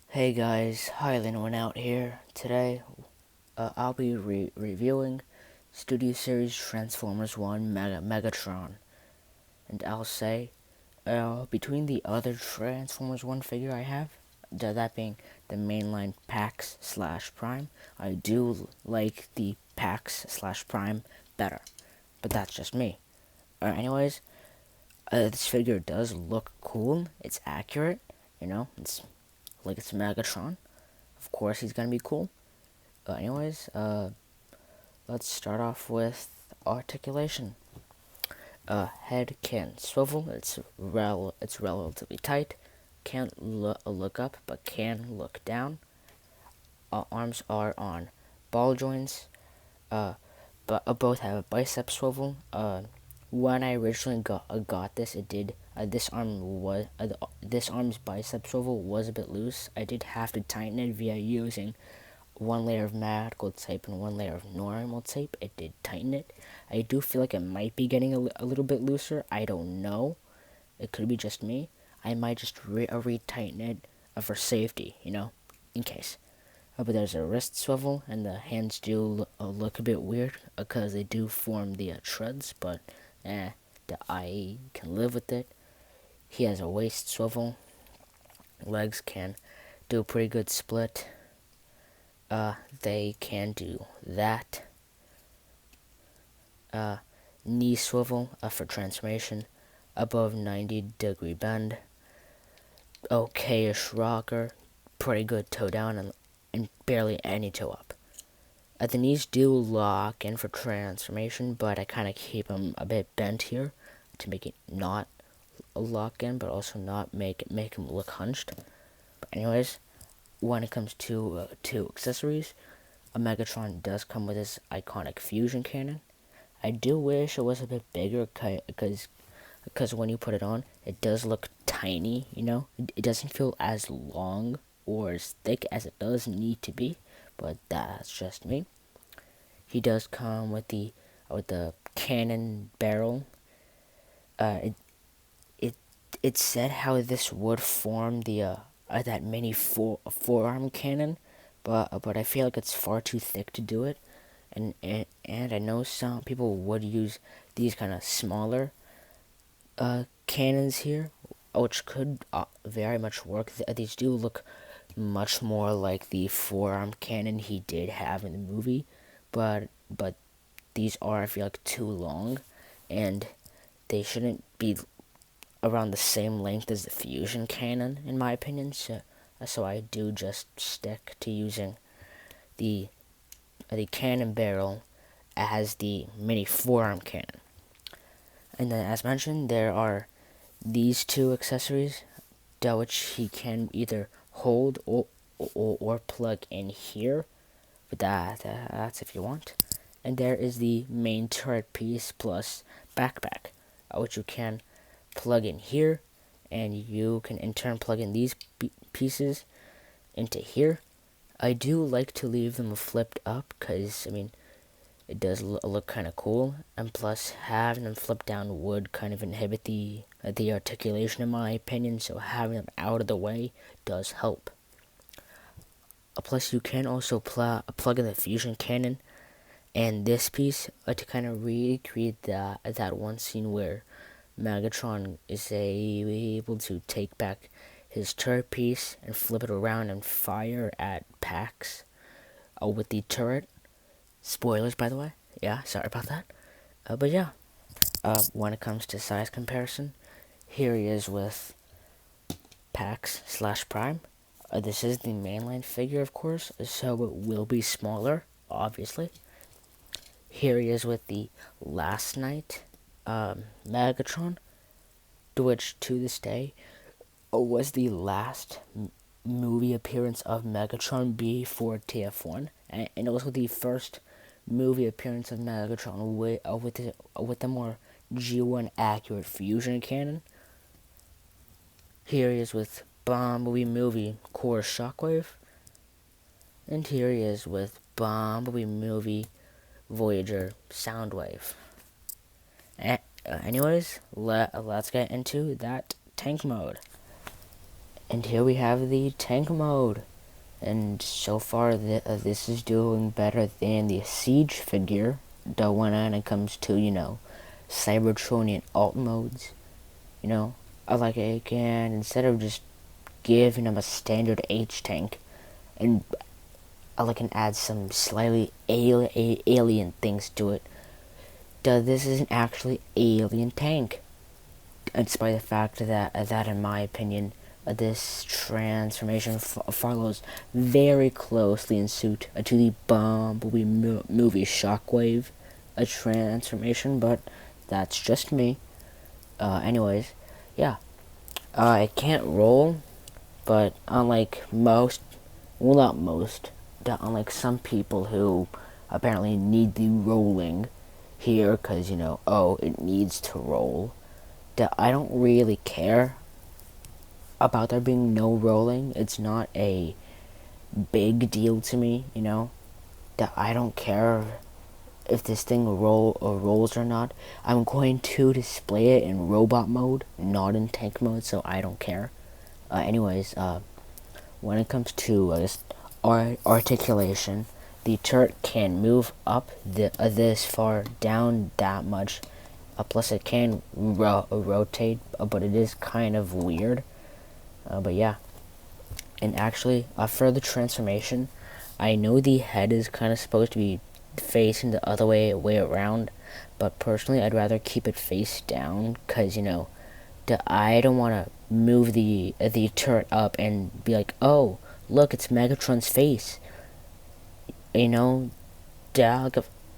Hey guys, Highland went out here. Today, I'll be reviewing Studio Series Transformers 1 Megatron. And I'll say, between the other Transformers 1 figure I have, that being the mainline Pax slash Prime, I do like the Pax slash Prime better. But that's just me. Anyways, this figure does look cool. It's accurate. It's like it's Megatron. Of course, he's gonna be cool. Anyways, let's start off with articulation. Head can swivel. It's relatively tight. Can't look up, but can look down. Arms are on ball joints. But both have a bicep swivel. When I originally got this, it did. This arm's bicep swivel was a bit loose. I did have to tighten it via using one layer of medical tape and one layer of normal tape. It did tighten it. I do feel like it might be getting a little bit looser. I don't know. It could be just me. I might just re-tighten it for safety, in case. But there's a wrist swivel, and the hands do look a bit weird because they do form the treads, but I can live with it. He has a waist swivel. Legs can do a pretty good split. They can do that. Knee swivel for transformation. Above 90-degree bend. Okay-ish rocker. Pretty good toe down and barely any toe up. The knees do lock in for transformation, but I kind of keep them a bit bent here to make it not lock in, but also not make them look hunched. But anyways, when it comes to accessories, a Megatron does come with this iconic fusion cannon. I do wish it was a bit bigger because when you put it on, it does look tiny, It doesn't feel as long or as thick as it does need to be, but that's just me. He does come with the cannon barrel. It said how this would form the that mini forearm cannon, but I feel like it's far too thick to do it, and I know some people would use these kind of smaller cannons here, which could very much work. These do look much more like the forearm cannon he did have in the movie, but these are, I feel like, too long, and they shouldn't be around the same length as the fusion cannon, in my opinion. So I do just stick to using the cannon barrel as the mini forearm cannon. And then, as mentioned, there are these two accessories, which he can either hold or plug in here, but that's if you want. And there is the main turret piece plus backpack, which you can plug in here, and you can in turn plug in these pieces into here. I do like to leave them flipped up because, it does look kind of cool, and plus having them flipped down would kind of inhibit the articulation, in my opinion, so having them out of the way does help. Plus, you can also plug in the fusion cannon and this piece to kind of recreate that one scene where Megatron is able to take back his turret piece and flip it around and fire at Pax with the turret. Spoilers, by the way. Yeah, sorry about that. But yeah, when it comes to size comparison, here he is with Pax slash Prime. This is the mainline figure, of course, so it will be smaller, obviously. Here he is with the Last Night Megatron, which to this day was the last movie appearance of Megatron before TF1, and also the first movie appearance of Megatron with the more G1 accurate fusion cannon. Here he is with Bumblebee movie Core Shockwave, and here he is with Bumblebee movie Voyager Soundwave. anyways, let's get into that tank mode. And here we have the tank mode. And so far, this is doing better than the Siege figure, the one when it comes to, Cybertronian alt modes. I like it again, instead of just giving him a standard H tank, and I like and add some slightly alien things to it. This is an actually alien tank, despite the fact that in my opinion, this transformation follows very closely in suit to the Bumblebee movie Shockwave transformation, but that's just me. Anyways, yeah. It can't roll, but unlike most, well, not most, unlike some people who apparently need the rolling here because, it needs to roll, that I don't really care about there being no rolling. It's not a big deal to me, that I don't care if this thing rolls or not. I'm going to display it in robot mode, not in tank mode, so I don't care. Anyways, when it comes to articulation, the turret can move up this far, down that much. Plus, it can rotate, but it is kind of weird. But yeah. And actually, for the transformation, I know the head is kind of supposed to be facing the other way around, but personally, I'd rather keep it face down, because, I don't want to move the turret up and be like, oh, look, it's Megatron's face.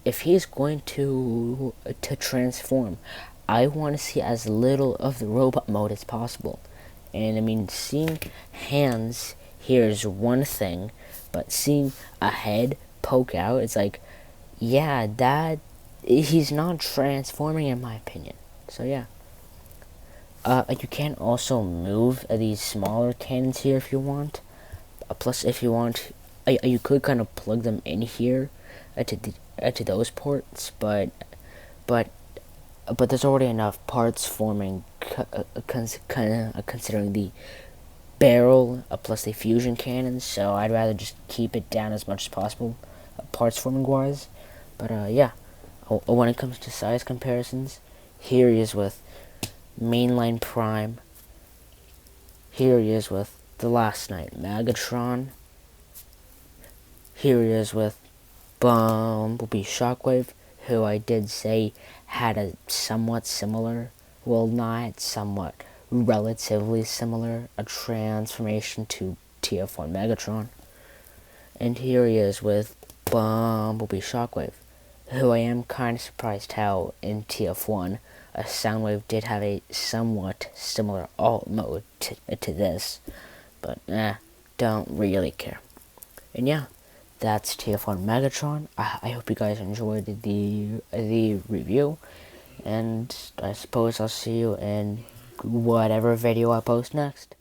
If he's going to transform, I want to see as little of the robot mode as possible. And I mean, seeing hands here is one thing, but seeing a head poke out, it's like, yeah, he's not transforming in my opinion. So yeah. You can also move these smaller cannons here if you want. Plus, if you want, you could kind of plug them in here to those ports, but there's already enough parts forming, considering the barrel plus the fusion cannons. So I'd rather just keep it down as much as possible, parts forming wise. But yeah, when it comes to size comparisons, here he is with Mainline Prime. Here he is with the Last Night Megatron. Here he is with Bumblebee Shockwave, who I did say had a somewhat similar, well, not somewhat, relatively similar, a transformation to TF1 Megatron. And here he is with Bumblebee Shockwave, who I am kind of surprised how in TF1 a Soundwave did have a somewhat similar alt mode to this, but don't really care. And yeah, that's TF1 Megatron. I hope you guys enjoyed the review, and I suppose I'll see you in whatever video I post next.